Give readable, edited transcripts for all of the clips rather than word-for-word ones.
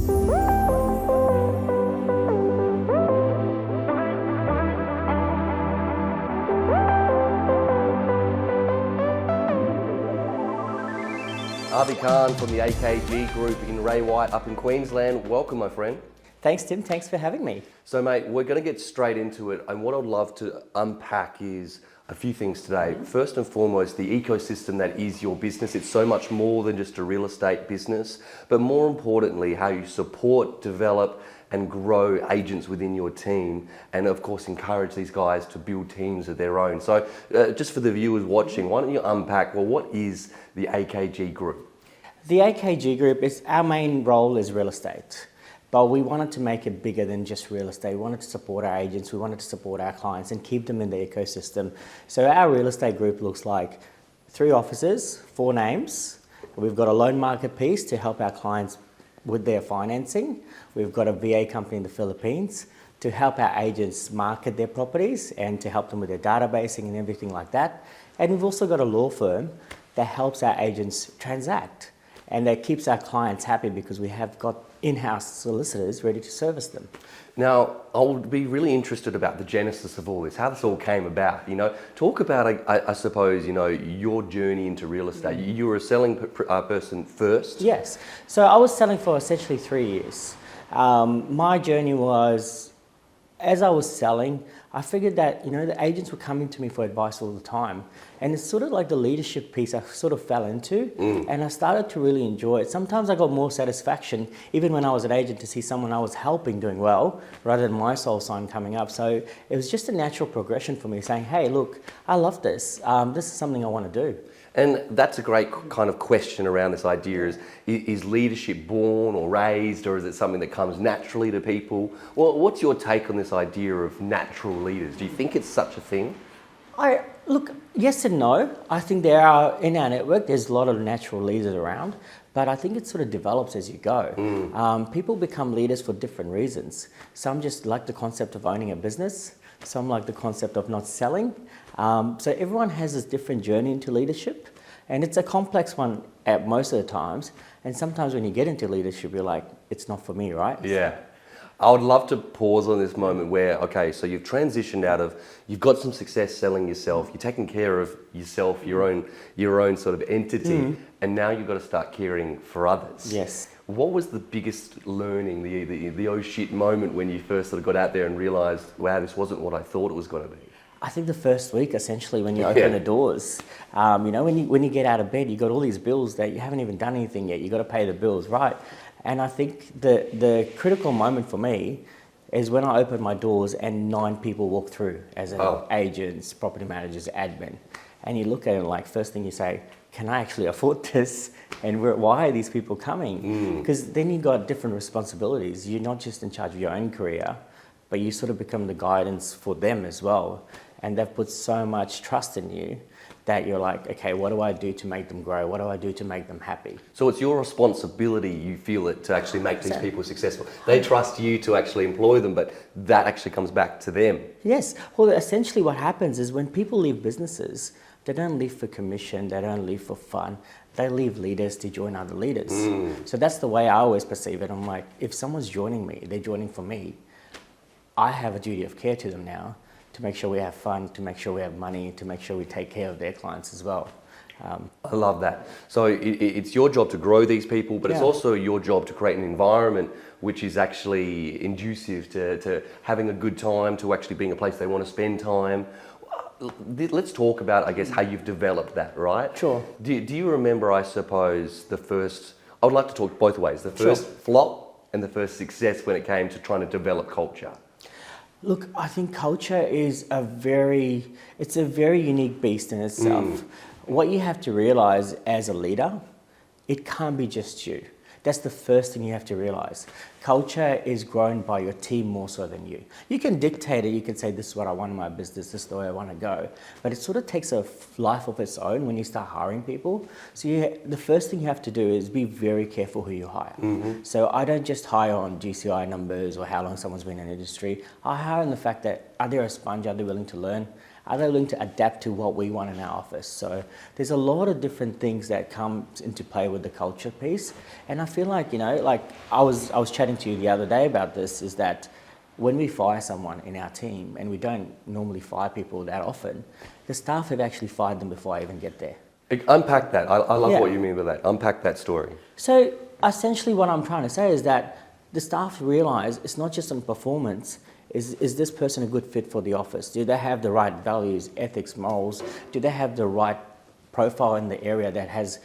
Avi Khan from the AKG Group in Ray White up in Queensland. Welcome, my friend. Thanks, Tim. Thanks for having me. So, mate, we're going to get straight into it. And what I'd love to unpack is a few things today. First and foremost, the ecosystem that is your business. It's so much more than just a real estate business, but more importantly, how you support, develop, and grow agents within your team, and of course encourage these guys to build teams of their own. So just for the viewers watching, why don't you unpack, well, what is the AKG Group? The AKG Group, our main role is real estate, but we wanted to make it bigger than just real estate. We wanted to support our agents, we wanted to support our clients and keep them in the ecosystem. So our real estate group looks like 3 offices, 4 names. We've got a loan market piece to help our clients with their financing. We've got a VA company in the Philippines to help our agents market their properties and to help them with their databasing and everything like that. And we've also got a law firm that helps our agents transact and that keeps our clients happy because we have got in-house solicitors ready to service them. Now, I would be really interested about the genesis of all this, how this all came about. You know, talk about, I suppose, you know, your journey into real estate. You were a selling person first. Yes. So I was selling for essentially 3 years. My journey was, as I was selling, I figured that, you know, the agents were coming to me for advice all the time. And it's sort of like the leadership piece I sort of fell into, and I started to really enjoy it. Sometimes I got more satisfaction, even when I was an agent, to see someone I was helping doing well, rather than my soul sign coming up. So it was just a natural progression for me, saying, hey, look, I love this. This is something I want to do. And that's a great kind of question around this idea is leadership born or raised, or is it something that comes naturally to people? Well, what's your take on this idea of natural leaders? Do you think it's such a thing? Look, yes and no. I think there are, in our network, there's a lot of natural leaders around, but I think it sort of develops as you go. People become leaders for different reasons. Some just like the concept of owning a business. Some like the concept of not selling. So everyone has this different journey into leadership, and it's a complex one at most of the times. And sometimes when you get into leadership, you're like, it's not for me, right? Yeah. I would love to pause on this moment where, okay, so you've transitioned out of, you've got some success selling yourself, you're taking care of yourself, your own sort of entity, and now you've got to start caring for others. Yes. What was the biggest learning, the oh shit moment when you first sort of got out there and realised, wow, this wasn't what I thought it was going to be? I think the first week, essentially, when you open the doors, you know, when you get out of bed, you got all these bills that you haven't even done anything yet. You got to pay the bills, right? And I think the critical moment for me is when I opened my doors and 9 people walk through as agents, property managers, admin. And you look at it like, first thing you say, can I actually afford this? And why are these people coming? Because then you got different responsibilities. You're not just in charge of your own career, but you sort of become the guidance for them as well. And they've put so much trust in you that you're like, okay, what do I do to make them grow? What do I do to make them happy? So it's your responsibility, you feel it, to actually make these people successful. They trust you to actually employ them, but that actually comes back to them. Yes. Well, essentially what happens is when people leave businesses, they don't leave for commission, they don't leave for fun. They leave leaders to join other leaders. So that's the way I always perceive it. I'm like, if someone's joining me, they're joining for me. I have a duty of care to them now, to make sure we have fun, to make sure we have money, to make sure we take care of their clients as well. I love that. So it's your job to grow these people, but it's also your job to create an environment which is actually conducive to having a good time, to actually being a place they want to spend time. Let's talk about, I guess, how you've developed that, right? Sure. Do you remember, I suppose, the first, I would like to talk both ways, the first flop and the first success when it came to trying to develop culture? Look, I think culture is it's a very unique beast in itself. What you have to realize as a leader, it can't be just you. That's the first thing you have to realize. Culture is grown by your team more so than you. You can dictate it, you can say, this is what I want in my business, this is the way I want to go. But it sort of takes a life of its own when you start hiring people. So the first thing you have to do is be very careful who you hire. So I don't just hire on GCI numbers or how long someone's been in the industry. I hire on the fact that, are they a sponge, are they willing to learn? Are they willing to adapt to what we want in our office? So there's a lot of different things that come into play with the culture piece. And I feel like, like I was chatting to you the other day about this, is that when we fire someone in our team, and we don't normally fire people that often, the staff have actually fired them before I even get there. Unpack that. I love what you mean by that. Unpack that story. So essentially what I'm trying to say is that the staff realise it's not just on performance. Is this person a good fit for the office? Do they have the right values, ethics, morals? Do they have the right profile in the area that has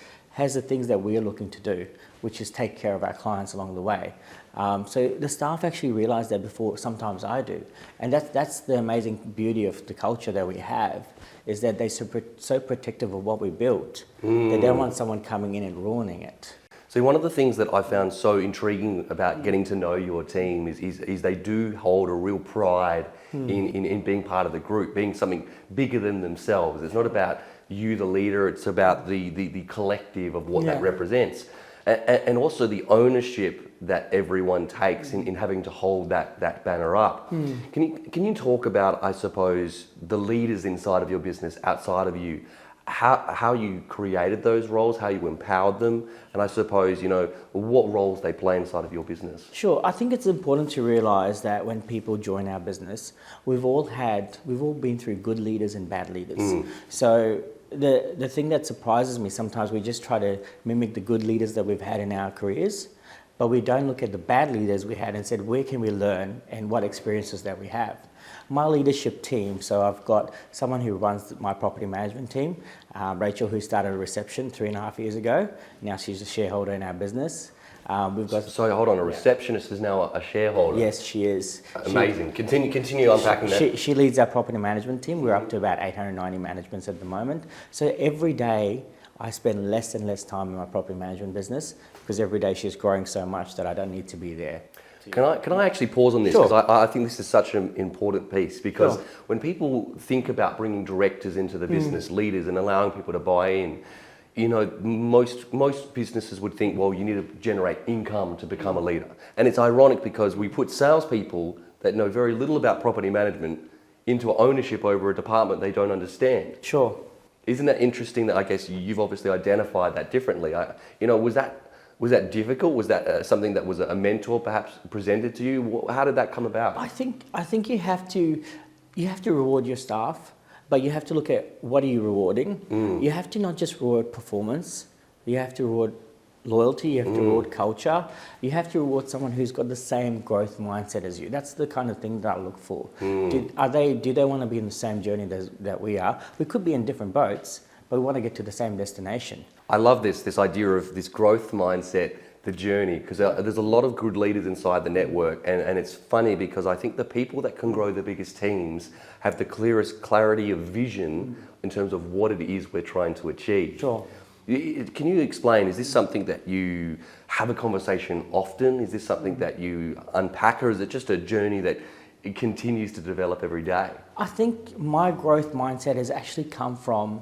the things that we're looking to do, which is take care of our clients along the way? So the staff actually realise that before sometimes I do. And that's the amazing beauty of the culture that we have, is that they're so protective of what we built. They don't want someone coming in and ruining it. See, one of the things that I found so intriguing about getting to know your team is they do hold a real pride in being part of the group, being something bigger than themselves. It's not about you, the leader, it's about the collective of what that represents. And also the ownership that everyone takes in having to hold that banner up. Can you talk about, I suppose, the leaders inside of your business, outside of you, how you created those roles, how you empowered them, and I suppose, what roles they play inside of your business? Sure. I think it's important to realise that when people join our business, we've all been through good leaders and bad leaders. So the thing that surprises me sometimes, we just try to mimic the good leaders that we've had in our careers, but we don't look at the bad leaders we had and said, where can we learn and what experiences that we have. My leadership team, so I've got someone who runs my property management team, Rachel, who started a reception 3.5 years ago. Now she's a shareholder in our business. We've got. So hold on, a receptionist is now a shareholder. Yes, she is. Amazing. Continue unpacking that. She leads our property management team. We're up to about 890 managements at the moment. So every day I spend less and less time in my property management business, because every day she's growing so much that I don't need to be there. Can I actually pause on this? Because I think this is such an important piece, because when people think about bringing directors into the business, leaders, and allowing people to buy in, most businesses would think, well, you need to generate income to become a leader. And it's ironic because we put salespeople that know very little about property management into ownership over a department they don't understand. Sure. Isn't that interesting that I guess you've obviously identified that differently? Was that difficult? Was that something that was a mentor perhaps presented to you? How did that come about? I think you have to reward your staff, but you have to look at what are you rewarding. You have to not just reward performance. You have to reward loyalty. You have to reward culture. You have to reward someone who's got the same growth mindset as you. That's the kind of thing that I look for. Do they want to be in the same journey that we are? We could be in different boats, but we want to get to the same destination. I love this idea of this growth mindset, the journey, because there's a lot of good leaders inside the network, and it's funny because I think the people that can grow the biggest teams have the clearest clarity of vision in terms of what it is we're trying to achieve. Sure. Can you explain, is this something that you have a conversation often? Is this something that you unpack, or is it just a journey that it continues to develop every day? I think my growth mindset has actually come from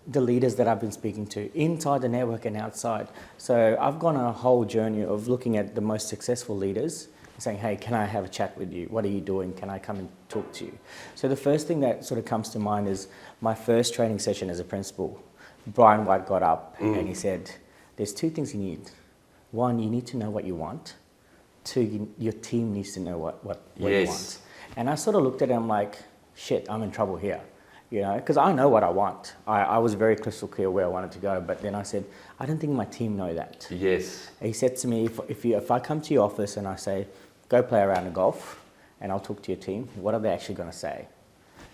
the leaders that I've been speaking to inside the network and outside. So I've gone on a whole journey of looking at the most successful leaders and saying, hey, can I have a chat with you? What are you doing? Can I come and talk to you? So the first thing that sort of comes to mind is my first training session as a principal. Brian White got up and he said, there's two things you need. One, you need to know what you want. Two, your team needs to know what you want. And I sort of looked at him like, shit, I'm in trouble here. Because I know what I want. I was very crystal clear where I wanted to go, but then I said, I don't think my team know that. Yes. He said to me, if I come to your office and I say, go play a round of golf, and I'll talk to your team, what are they actually going to say?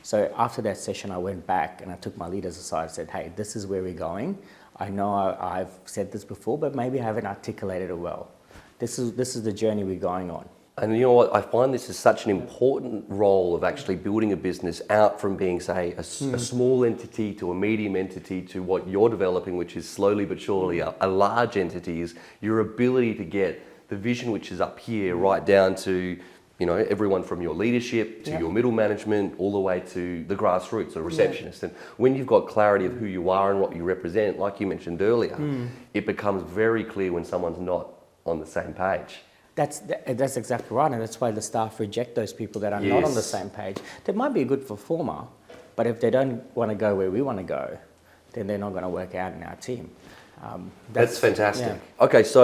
So after that session, I went back and I took my leaders aside and said, hey, this is where we're going. I know I've said this before, but maybe I haven't articulated it well. This is the journey we're going on. And you know what, I find this is such an important role of actually building a business out from being, say, a small entity to a medium entity to what you're developing, which is slowly but surely a large entity, is your ability to get the vision which is up here right down to, everyone from your leadership to your middle management all the way to the grassroots or receptionist. And when you've got clarity of who you are and what you represent, like you mentioned earlier, it becomes very clear when someone's not on the same page. That's exactly right, and that's why the staff reject those people that are not on the same page. They might be a good performer, But if they don't want to go where we want to go, then they're not going to work out in our team. That's fantastic. Yeah. Okay, so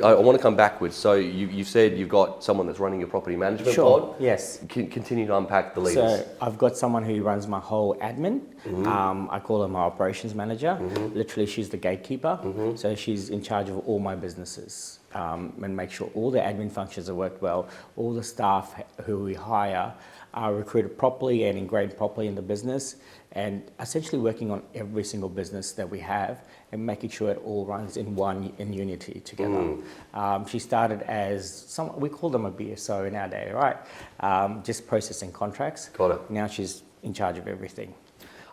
I want to come backwards. So you said you've got someone that's running your property management pod. Yes. Continue to unpack the leaders. So I've got someone who runs my whole admin. I call her my operations manager. Literally, she's the gatekeeper. So she's in charge of all my businesses and make sure all the admin functions are worked well. All the staff who we hire are recruited properly and ingrained properly in the business, and essentially working on every single business that we have and making sure it all runs in unity together. She started as we call them a BSO in our day, right? Just processing contracts. Got it. Now she's in charge of everything.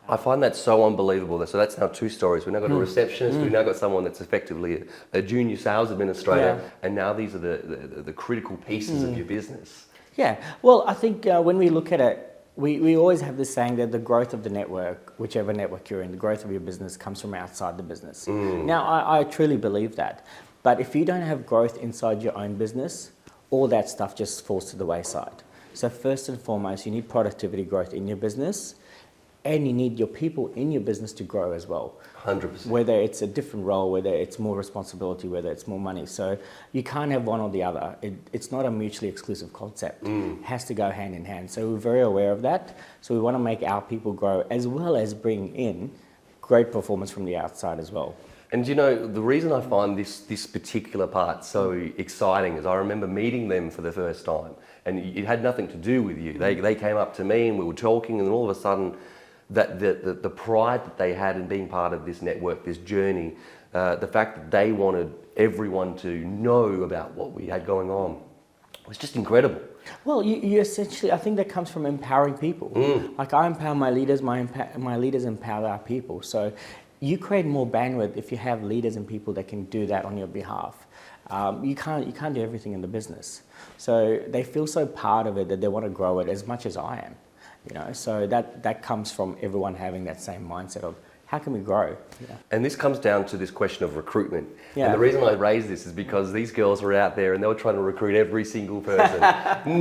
I find that so unbelievable. So that's now two stories. We've now got a receptionist, we've now got someone that's effectively a junior sales administrator, and now these are the critical pieces of your business. Yeah, well, I think when we look at it, we always have this saying that the growth of the network, whichever network you're in, the growth of your business comes from outside the business. Now, I truly believe that. But if you don't have growth inside your own business, all that stuff just falls to the wayside. So first and foremost, you need productivity growth in your business, and you need your people in your business to grow as well. 100%. Whether it's a different role, whether it's more responsibility, whether it's more money. So you can't have one or the other. It's not a mutually exclusive concept. It has to go hand in hand. So we're very aware of that. So we want to make our people grow as well as bring in great performance from the outside as well. And you know, the reason I find this particular part so exciting is I remember meeting them for the first time, and it had nothing to do with you. They came up to me and we were talking, and then all of a sudden, that the pride that they had in being part of this network, this journey, the fact that they wanted everyone to know about what we had going on was just incredible. Well, you essentially, I think that comes from empowering people. Like I empower my leaders, my leaders empower our people. So you create more bandwidth if you have leaders and people that can do that on your behalf. You can't do everything in the business. So they feel so part of it that they want to grow it as much as I am. You know, so that comes from everyone having that same mindset of how can we grow? Yeah. And this comes down to this question of recruitment. Yeah. And the reason I raise this is because these girls were out there and they were trying to recruit every single person.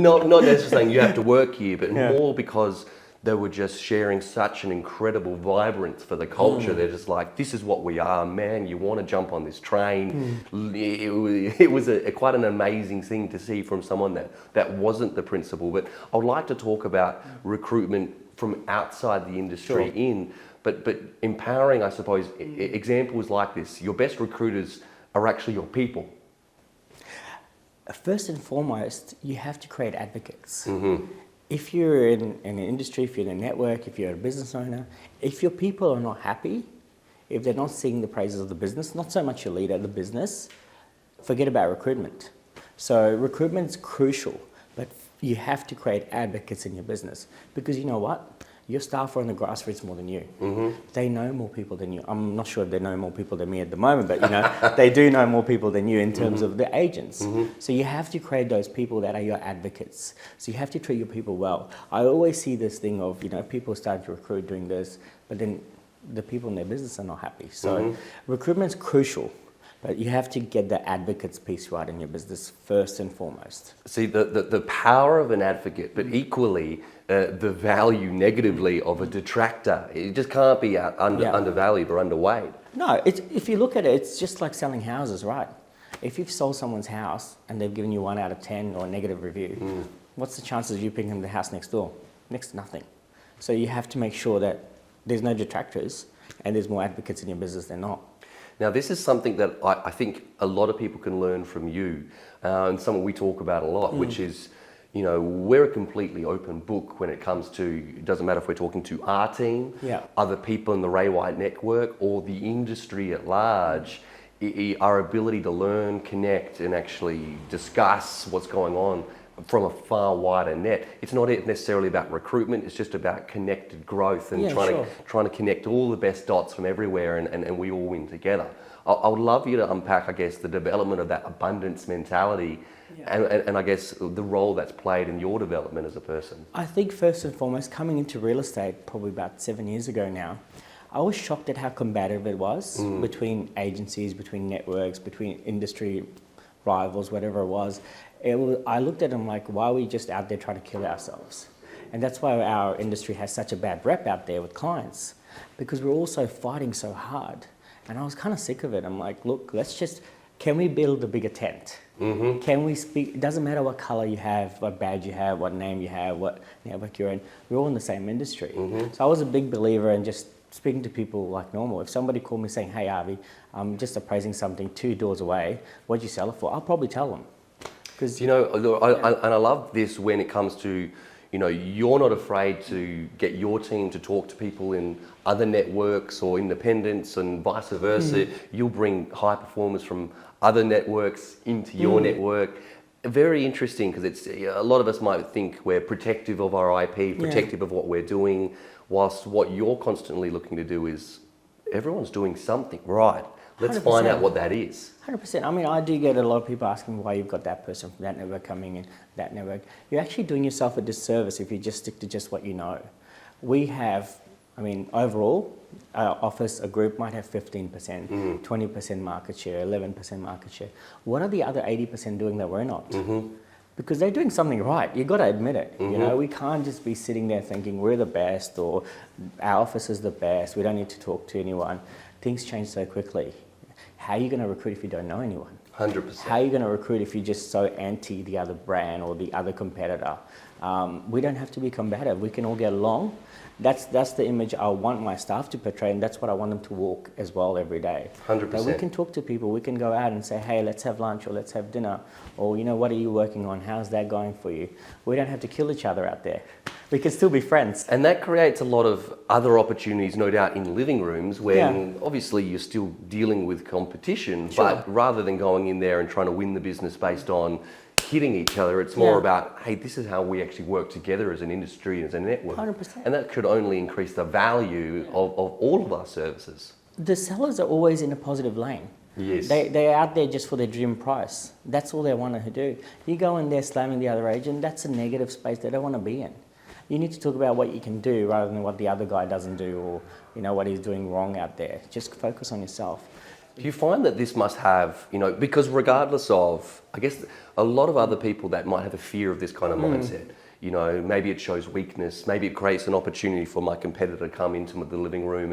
not necessarily saying you have to work here, but more because they were just sharing such an incredible vibrance for the culture. They're just like, this is what we are, man. You want to jump on this train. It was quite an amazing thing to see from someone that wasn't the principal. But I would like to talk about recruitment from outside the industry in, but empowering, I suppose, examples like this. Your best recruiters are actually your people. First and foremost, you have to create advocates. If you're in an industry, if you're in a network, if you're a business owner, if your people are not happy, if they're not seeing the praises of the business, not so much your leader, the business, forget about recruitment. So recruitment's crucial, but you have to create advocates in your business because you know what? Your staff are on the grassroots more than you. They know more people than you. I'm not sure if they know more people than me at the moment, but you know, they do know more people than you in terms of the agents. So you have to create those people that are your advocates. So you have to treat your people well. I always see this thing of, you know, people starting to recruit doing this, but then the people in their business are not happy. So recruitment's crucial. But you have to get the advocates piece right in your business first and foremost. See, the power of an advocate, but equally the value negatively of a detractor. It just can't be undervalued or underweighed. No, if you look at it, it's just like selling houses, right? If you've sold someone's house and they've given you 1 out of 10 or a negative review, what's the chances of you picking the house next door? Next to nothing. So you have to make sure that there's no detractors and there's more advocates in your business than not. Now, this is something that I think a lot of people can learn from you, and something we talk about a lot, which is, you know, we're a completely open book when it comes to, it doesn't matter if we're talking to our team, other people in the Ray White network, or the industry at large. Our ability to learn, connect, and actually discuss what's going on from a far wider net. It's not necessarily about recruitment, it's just about connected growth and trying to connect all the best dots from everywhere and we all win together. I would love you to unpack, I guess, the development of that abundance mentality and I guess the role that's played in your development as a person. I think first and foremost, coming into real estate probably about 7 years ago now, I was shocked at how combative it was between agencies, between networks, between industry rivals, whatever it was. I looked at them like, why are we just out there trying to kill ourselves? And that's why our industry has such a bad rep out there with clients, because we're also fighting so hard. And I was kind of sick of it. I'm like, look, can we build a bigger tent? Mm-hmm. Can we speak? It doesn't matter what color you have, what badge you have, what name you have, what network you're in. We're all in the same industry. Mm-hmm. So I was a big believer in just speaking to people like normal. If somebody called me saying, hey, Avi, I'm just appraising something 2 doors away, what'd you sell it for? I'll probably tell them. Because and I love this when it comes to, you're not afraid to get your team to talk to people in other networks or independents and vice versa. You'll bring high performers from other networks into your network. Very interesting, because it's a lot of us might think we're protective of our IP, protective of what we're doing, whilst what you're constantly looking to do is everyone's doing something right. Let's 100%. find out what that is. 100%. I mean, I do get a lot of people asking why you've got that person from that network coming in, that network. You're actually doing yourself a disservice if you just stick to just what you know. We have, overall, our office, a group might have 15%, 20% market share, 11% market share. What are the other 80% doing that we're not? Mm-hmm. Because they're doing something right. You've got to admit it. Mm-hmm. We can't just be sitting there thinking we're the best or our office is the best. We don't need to talk to anyone. Things change so quickly. How are you going to recruit if you don't know anyone? 100%. How are you going to recruit if you're just so anti the other brand or the other competitor? We don't have to be combative. We can all get along. That's the image I want my staff to portray, and that's what I want them to walk as well every day. 100%. That we can talk to people. We can go out and say, hey, let's have lunch or let's have dinner. Or, what are you working on? How's that going for you? We don't have to kill each other out there. We can still be friends. And that creates a lot of other opportunities, no doubt, in living rooms when obviously you're still dealing with competition, but rather than going in there and trying to win the business based on hitting each other, it's more about, hey, this is how we actually work together as an industry, as a network. 100%. And that could only increase the value of all of our services. The sellers are always in a positive lane. Yes. They're out there just for their dream price. That's all they want to do. You go in there slamming the other agent, that's a negative space they don't want to be in. You need to talk about what you can do rather than what the other guy doesn't do or what he's doing wrong out there. Just focus on yourself. Do you find that this must have, because regardless of, I guess, a lot of other people that might have a fear of this kind of mindset, maybe it shows weakness, maybe it creates an opportunity for my competitor to come into the living room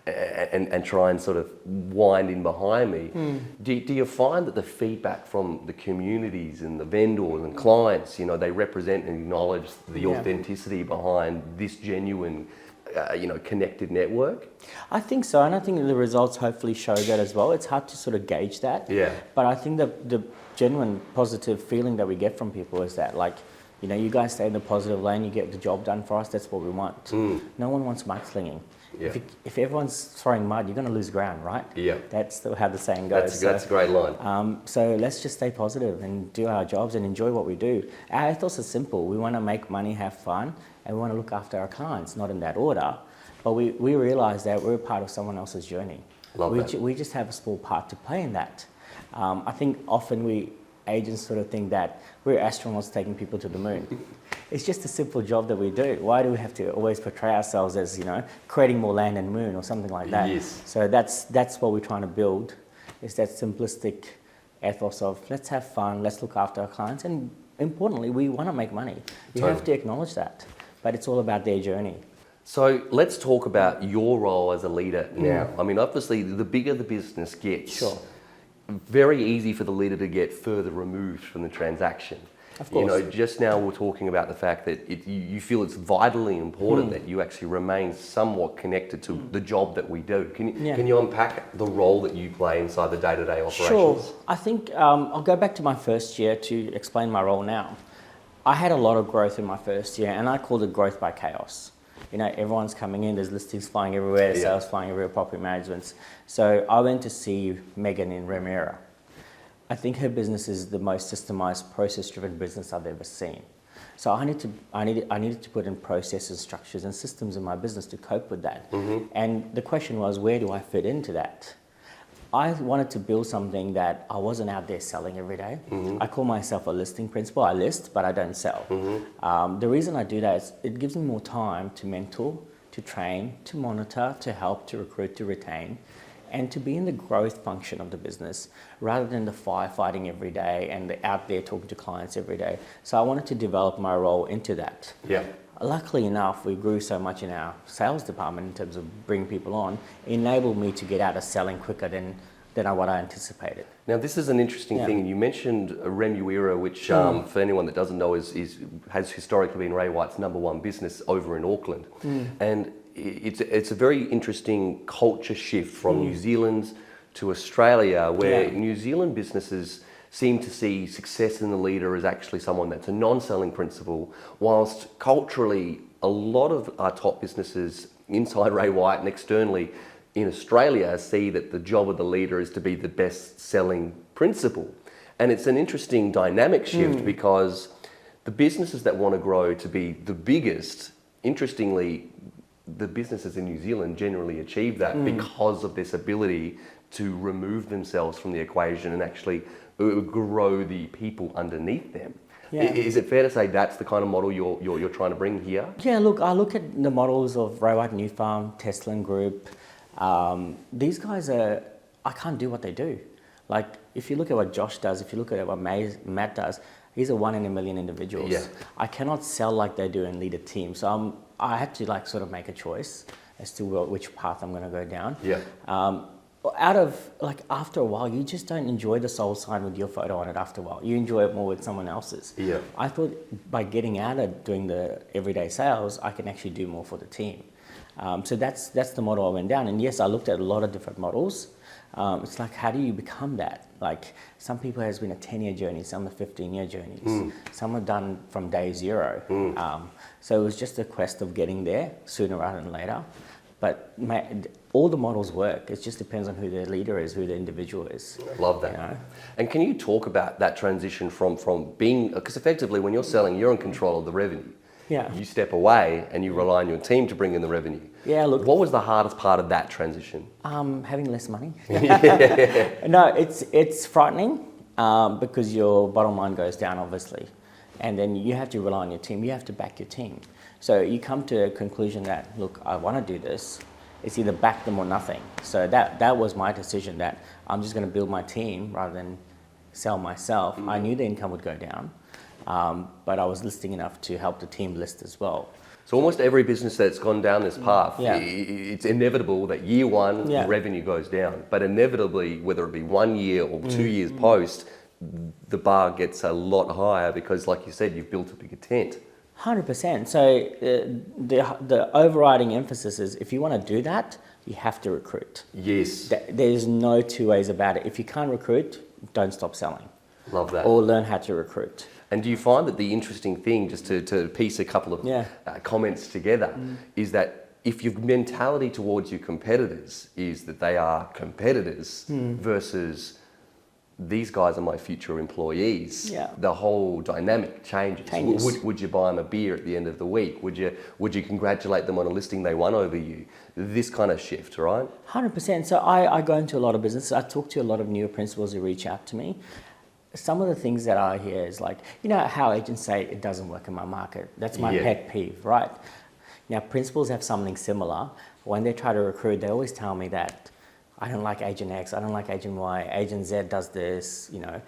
and try and sort of wind in behind me. Do you find that the feedback from the communities and the vendors and clients, they represent and acknowledge the authenticity behind this genuine connected network? I think so, and I think the results hopefully show that as well. It's hard to sort of gauge that. Yeah. But I think the genuine positive feeling that we get from people is that, you guys stay in the positive lane, you get the job done for us, that's what we want. No one wants mudslinging. Yeah. If everyone's throwing mud, you're going to lose ground, right? Yeah. That's how the saying goes. That's a great line. So let's just stay positive and do our jobs and enjoy what we do. Our ethos is simple. We want to make money, have fun, and we want to look after our clients, not in that order. But we realise that we're a part of someone else's journey. We just have a small part to play in that. I think often agents sort of think that we're astronauts taking people to the moon. It's just a simple job that we do. Why do we have to always portray ourselves as, creating more land and moon or something like that? Yes. So that's what we're trying to build, is that simplistic ethos of let's have fun, let's look after our clients, and importantly, we want to make money. You have to acknowledge that, but it's all about their journey. So let's talk about your role as a leader now. Obviously, the bigger the business gets, very easy for the leader to get further removed from the transaction. Of course. Just now we're talking about the fact that you feel it's vitally important that you actually remain somewhat connected to the job that we do. Can you unpack the role that you play inside the day-to-day operations? Sure. I think I'll go back to my first year to explain my role now. I had a lot of growth in my first year, and I called it growth by chaos. Everyone's coming in, there's listings flying everywhere, sales flying everywhere, property management. So I went to see Megan in Remuera. I think her business is the most systemized, process-driven business I've ever seen. So I needed to put in processes, structures, and systems in my business to cope with that. And the question was, where do I fit into that? I wanted to build something that I wasn't out there selling every day. I call myself a listing principal. I list, but I don't sell. The reason I do that is it gives me more time to mentor, to train, to monitor, to help, to recruit, to retain. and to be in the growth function of the business rather than the firefighting every day and the out there talking to clients every day. So I wanted to develop my role into that. Yeah. Luckily enough, we grew so much in our sales department in terms of bringing people on, it enabled me to get out of selling quicker than what I anticipated. Now, this is an interesting thing. You mentioned Remuera, which, for anyone that doesn't know, has historically been Ray White's #1 business over in Auckland. And it's a very interesting culture shift from New Zealand to Australia, where New Zealand businesses seem to see success in the leader as actually someone that's a non-selling principal, whilst culturally a lot of our top businesses inside Ray White and externally in Australia see that the job of the leader is to be the best selling principal. And it's an interesting dynamic shift because the businesses that want to grow to be the biggest, interestingly, the businesses in New Zealand generally achieve that because of this ability to remove themselves from the equation and actually grow the people underneath them. Yeah. Is it fair to say that's the kind of model you're trying to bring here? Yeah, look, I look at the models of Ray White New Farm, Tesla Group. These guys I can't do what they do. Like, if you look at what Josh does, if you look at what Matt does, he's a 1 in a million individuals. Yeah. I cannot sell like they do and lead a team. So I had to like sort of make a choice as to which path I'm going to go down. Yeah. After a while, you just don't enjoy the soul sign with your photo on it after a while. You enjoy it more with someone else's. Yeah. I thought by getting out of doing the everyday sales, I can actually do more for the team. So that's the model I went down. And yes, I looked at a lot of different models. It's like, how do you become that? Like, some people has been a 10-year journey, some are 15-year journeys. Some are done from day zero. So it was just a quest of getting there sooner rather than later. But all the models work. It just depends on who the leader is, who the individual is. Love that. You know? And can you talk about that transition from being, because effectively when you're selling, you're in control of the revenue. Yeah. You step away and you rely on your team to bring in the revenue. Yeah, look. What was the hardest part of that transition? Having less money. No, it's frightening because your bottom line goes down, obviously. And then you have to rely on your team. You have to back your team. So you come to a conclusion that, look, I want to do this. It's either back them or nothing. So that was my decision, that I'm just going to build my team rather than sell myself. I knew the income would go down, but I was listing enough to help the team list as well. So almost every business that's gone down this path, it's inevitable that year one, the revenue goes down. But inevitably, whether it be 1 year or 2 years post, the bar gets a lot higher because, like you said, you've built a bigger tent. 100%. So the overriding emphasis is, if you want to do that, you have to recruit. Yes. There's no two ways about it. If you can't recruit, don't stop selling. Love that. Or learn how to recruit. And do you find that the interesting thing, just to piece a couple of comments together, is that if your mentality towards your competitors is that they are competitors versus these guys are my future employees, the whole dynamic changes. Would you buy them a beer at the end of the week? Would you congratulate them on a listing they won over you? This kind of shift, right? 100%. So I go into a lot of businesses. I talk to a lot of newer principals who reach out to me. Some of the things that I hear is like, you know how agents say it doesn't work in my market. That's my pet peeve, right? Now, principals have something similar. When they try to recruit, they always tell me that I don't like agent X, I don't like agent Y, agent Z does this, you know.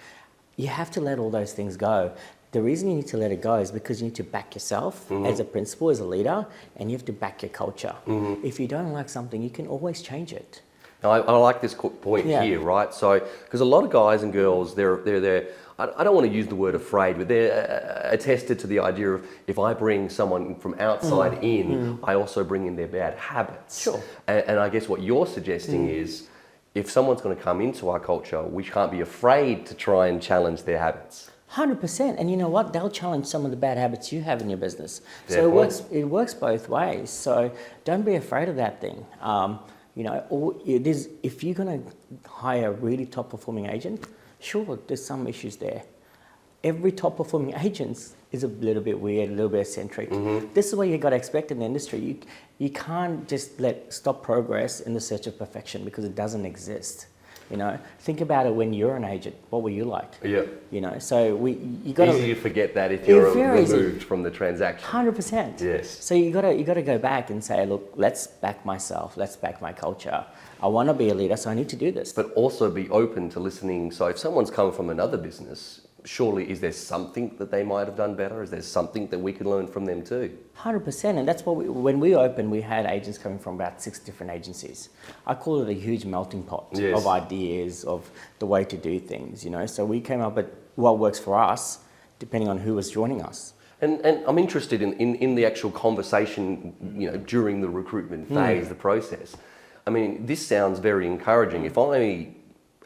You have to let all those things go. The reason you need to let it go is because you need to back yourself as a principal, as a leader, and you have to back your culture. If you don't like something, you can always change it. Now, I like this point here, right? So, because a lot of guys and girls, they're I don't want to use the word afraid, but they're attested to the idea of, if I bring someone from outside in, I also bring in their bad habits. Sure. And I guess what you're suggesting is, if someone's going to come into our culture, we can't be afraid to try and challenge their habits. 100%. And you know what? They'll challenge some of the bad habits you have in your business. So it works both ways. So don't be afraid of that thing. You know, if you're going to hire a really top performing agent, sure, there's some issues there. Every top performing agent is a little bit weird, a little bit eccentric. This is what you got to expect in the industry. You can't just stop progress in the search of perfection, because it doesn't exist. You know, think about it when you're an agent. What were you like? Yeah. You know, so you got Easy to forget that if you're removed from the transaction. 100%. Yes. So you got to go back and say, look, let's back myself. Let's back my culture. I want to be a leader, so I need to do this. But also be open to listening. So if someone's coming from another business, surely is there something that they might have done better? Is there something that we can learn from them too? 100%, and that's what when we opened, we had agents coming from about 6 different agencies. I call it a huge melting pot of ideas, of the way to do things, you know. So we came up with what works for us, depending on who was joining us. And I'm interested in the actual conversation, you know, during the recruitment phase, the process. I mean, this sounds very encouraging. If I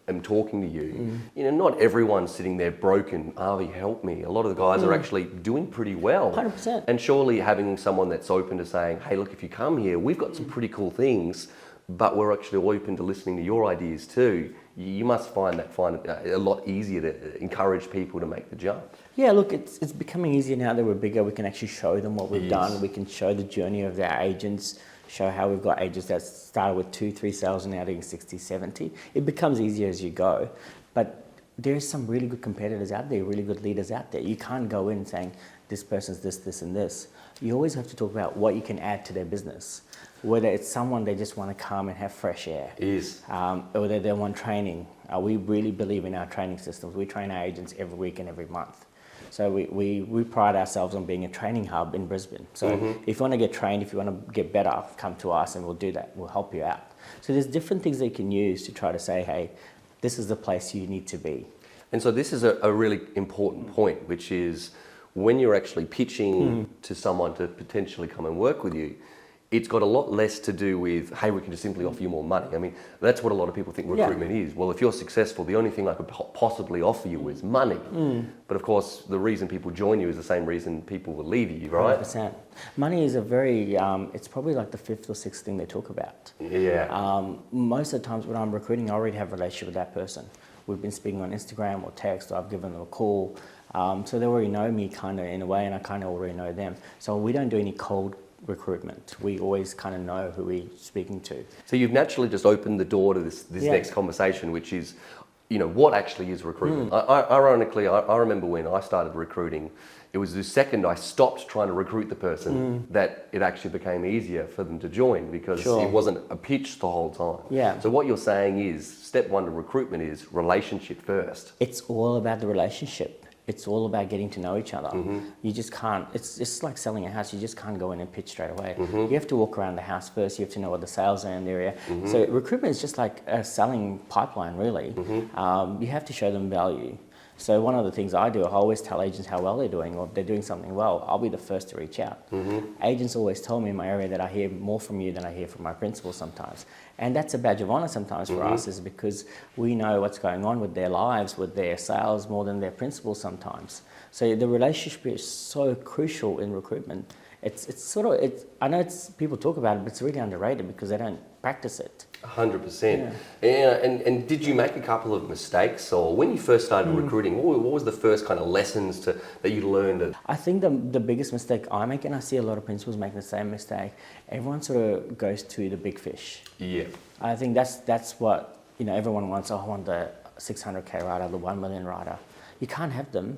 am talking to you, you know, not everyone's sitting there broken, Avi, help me. A lot of the guys are actually doing pretty well. 100%. And surely having someone that's open to saying, hey, look, if you come here, we've got some pretty cool things, but we're actually open to listening to your ideas too. You must find it a lot easier to encourage people to make the jump. Yeah, look, it's becoming easier now that we're bigger. We can actually show them what we've done. We can show the journey of our agents, show how we've got agents that started with 2-3 sales and now doing 60, 70. It becomes easier as you go. But there's some really good competitors out there, really good leaders out there. You can't go in saying, this person's this, this, and this. You always have to talk about what you can add to their business. Whether it's someone they just want to come and have fresh air. Yes. Or they want training. We really believe in our training systems. We train our agents every week and every month. So we pride ourselves on being a training hub in Brisbane. So if you want to get trained, if you want to get better, come to us and we'll do that. We'll help you out. So there's different things they can use to try to say, hey, this is the place you need to be. And so this is a really important point, which is when you're actually pitching to someone to potentially come and work with you, it's got a lot less to do with, hey, we can just simply offer you more money. I mean, that's what a lot of people think recruitment is. Well, if you're successful, the only thing I could possibly offer you is money. But of course, the reason people join you is the same reason people will leave you, right? 100%. Money is a very, it's probably like the 5th or 6th thing they talk about. Yeah. Most of the times when I'm recruiting, I already have a relationship with that person. We've been speaking on Instagram or text, or I've given them a call. So they already know me kind of in a way, and I kind of already know them. So we don't do any cold recruitment. We always kind of know who we're speaking to. So you've naturally just opened the door to this next conversation, which is, you know, what actually is recruitment? Ironically, I remember when I started recruiting, it was the second I stopped trying to recruit the person that it actually became easier for them to join, because it wasn't a pitch the whole time. Yeah. So what you're saying is, step one to recruitment is relationship first. It's all about the relationship. It's all about getting to know each other. You just can't, it's just like selling a house. You just can't go in and pitch straight away. You have to walk around the house first. You have to know what the sales are in the area. So recruitment is just like a selling pipeline, really. You have to show them value. So one of the things I do, I always tell agents how well they're doing, or if they're doing something well, I'll be the first to reach out. Agents always tell me in my area that I hear more from you than I hear from my principal sometimes. And that's a badge of honor sometimes for us, is because we know what's going on with their lives, with their sales, more than their principal sometimes. So the relationship is so crucial in recruitment. I know people talk about it, but it's really underrated because they don't practice it. 100%. And did you make a couple of mistakes, or when you first started recruiting, what was the first kind of lessons that you learned? I think the biggest mistake I make, and I see a lot of principals making the same mistake, everyone sort of goes to the big fish. Yeah. I think that's what, you know, everyone wants. Oh, I want the 600K rider, the 1 million rider. You can't have them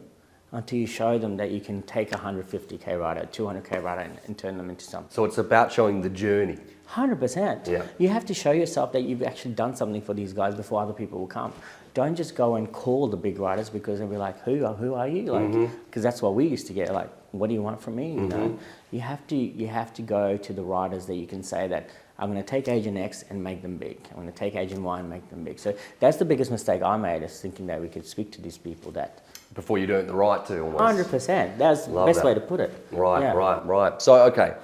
until you show them that you can take a 150K rider, 200K rider and turn them into something. So it's about showing the journey. 100%. Yeah. You have to show yourself that you've actually done something for these guys before other people will come. Don't just go and call the big riders, because they'll be like, who are you? Like, because that's what we used to get. Like, what do you want from me? You know, you have to go to the riders that you can say that I'm going to take agent X and make them big. I'm going to take agent Y and make them big. So that's the biggest mistake I made, is thinking that we could speak to these people that. Before you'd earned the right to, almost. 100%. That's the best way to put it. Right. So, okay.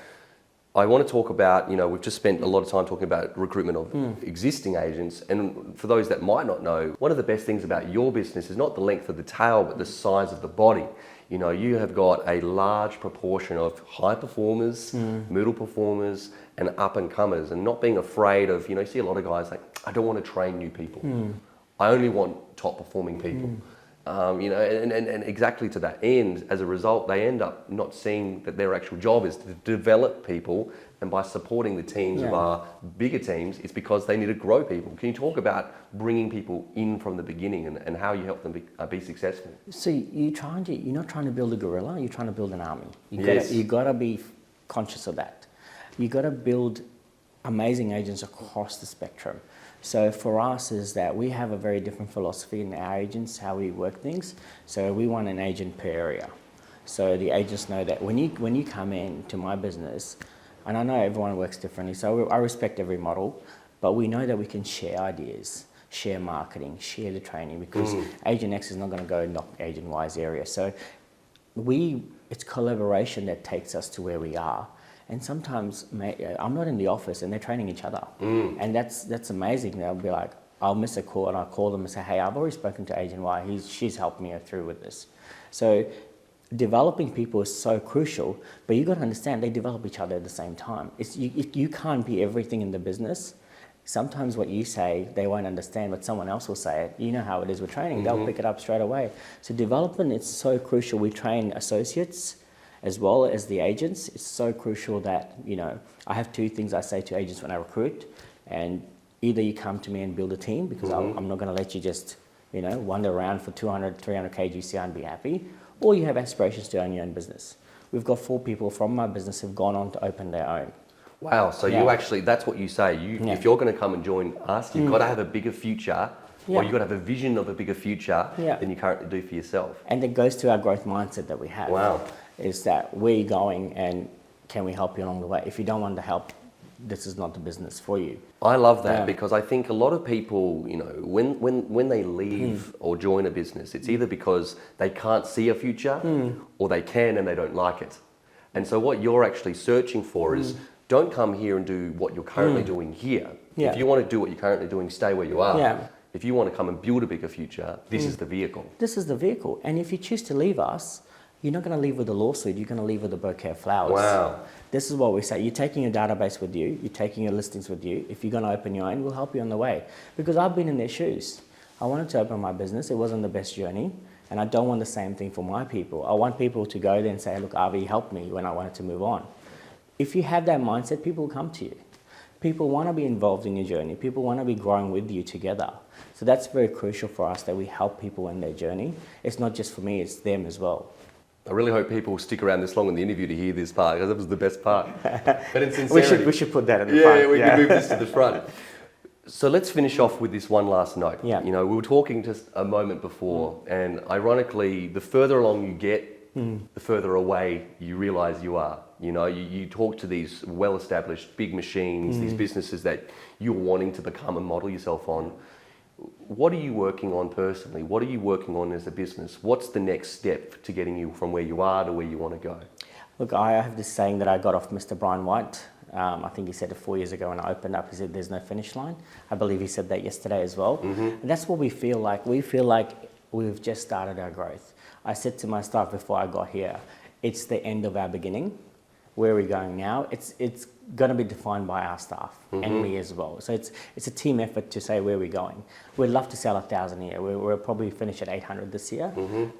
I want to talk about, you know, we've just spent a lot of time talking about recruitment of existing agents. And for those that might not know, one of the best things about your business is not the length of the tail, but the size of the body. You know, you have got a large proportion of high performers, middle performers, and up and comers, and not being afraid of, you know, you see a lot of guys like, I don't want to train new people. I only want top performing people. And exactly to that end, as a result, they end up not seeing that their actual job is to develop people, and by supporting the teams of our bigger teams, it's because they need to grow people. Can you talk about bringing people in from the beginning and how you help them be successful? So you're not trying to build a gorilla, you're trying to build an army. You gotta be conscious of that. You gotta build amazing agents across the spectrum. So for us is that we have a very different philosophy in our agents, how we work things. So we want an agent per area. So the agents know that when you come in to my business, and I know everyone works differently, so I respect every model, but we know that we can share ideas, share marketing, share the training, because Agent X is not going to go knock Agent Y's area. So it's collaboration that takes us to where we are. And sometimes I'm not in the office and they're training each other. And that's amazing. They'll be like, I'll miss a call and I'll call them and say, hey, I've already spoken to Agent Y. She's helped me through with this. So developing people is so crucial, but you've got to understand they develop each other at the same time. You can't be everything in the business. Sometimes what you say, they won't understand, but someone else will say it. You know how it is with training. They'll pick it up straight away. So development is so crucial. We train associates as well as the agents. It's so crucial that, I have two things I say to agents when I recruit, and either you come to me and build a team, because I'm not going to let you just, wander around for 200, 300 kGCI and be happy, or you have aspirations to own your own business. We've got 4 people from my business who've gone on to open their own. Wow, so you actually, that's what you say. If you're going to come and join us, you've got to have a bigger future, or you've got to have a vision of a bigger future than you currently do for yourself. And it goes to our growth mindset that we have. Wow. Is that where you're going and can we help you along the way? If you don't want the help, this is not the business for you. I love that because I think a lot of people, when they leave or join a business, it's either because they can't see a future or they can and they don't like it. And so what you're actually searching for is, don't come here and do what you're currently doing here. If you want to do what you're currently doing, stay where you are. If you want to come and build a bigger future, this is the vehicle. This is the vehicle. And if you choose to leave us, you're not going to leave with a lawsuit, you're going to leave with a bouquet of flowers. Wow. This is what we say. You're taking your database with you, you're taking your listings with you. If you're going to open your own, we'll help you on the way. Because I've been in their shoes. I wanted to open my business, it wasn't the best journey, and I don't want the same thing for my people. I want people to go there and say, look, Avi helped me when I wanted to move on. If you have that mindset, people will come to you. People want to be involved in your journey. People want to be growing with you together. So that's very crucial for us, that we help people in their journey. It's not just for me, it's them as well. I really hope people stick around this long in the interview to hear this part, because that was the best part. But in sincerity, we should put that in the front. Yeah, we can move this to the front. So let's finish off with this one last note. Yeah. We were talking just a moment before, and ironically, the further along you get, the further away you realise you are. You talk to these well-established big machines, these businesses that you're wanting to become and model yourself on. What are you working on personally? What are you working on as a business? What's the next step to getting you from where you are to where you want to go? Look, I have this saying that I got off Mr. Brian White. I think he said it 4 years ago when I opened up. He said, there's no finish line. I believe he said that yesterday as well. And that's what we feel like. We feel like we've just started our growth. I said to my staff before I got here, it's the end of our beginning. Where are we going now? It's going to be defined by our staff and me as well. So it's a team effort to say where we're going. We'd love to sell 1,000 a year. We'll probably finish at 800 this year.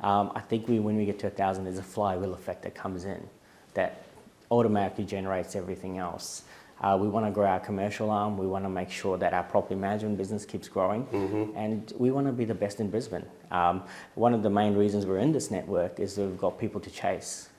I think when we get to 1,000, there's a flywheel effect that comes in that automatically generates everything else. We want to grow our commercial arm. We want to make sure that our property management business keeps growing. And we want to be the best in Brisbane. One of the main reasons we're in this network is that we've got people to chase.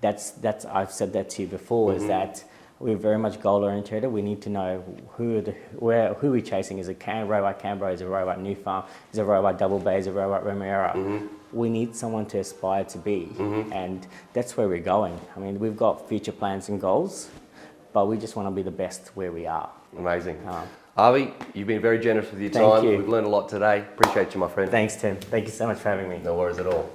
That's I've said that to you before, is that we're very much goal oriented. We need to know who we're chasing. Is it Rowa Canberra? Is it Rowa New Farm? Is it Rowa Double Bay? Is it Rowa Remuera? We need someone to aspire to be, and that's where we're going. I mean, we've got future plans and goals, but we just want to be the best where we are. Amazing. Avi, you've been very generous with your time. Thank you. We've learned a lot today. Appreciate you, my friend. Thanks, Tim. Thank you so much for having me. No worries at all.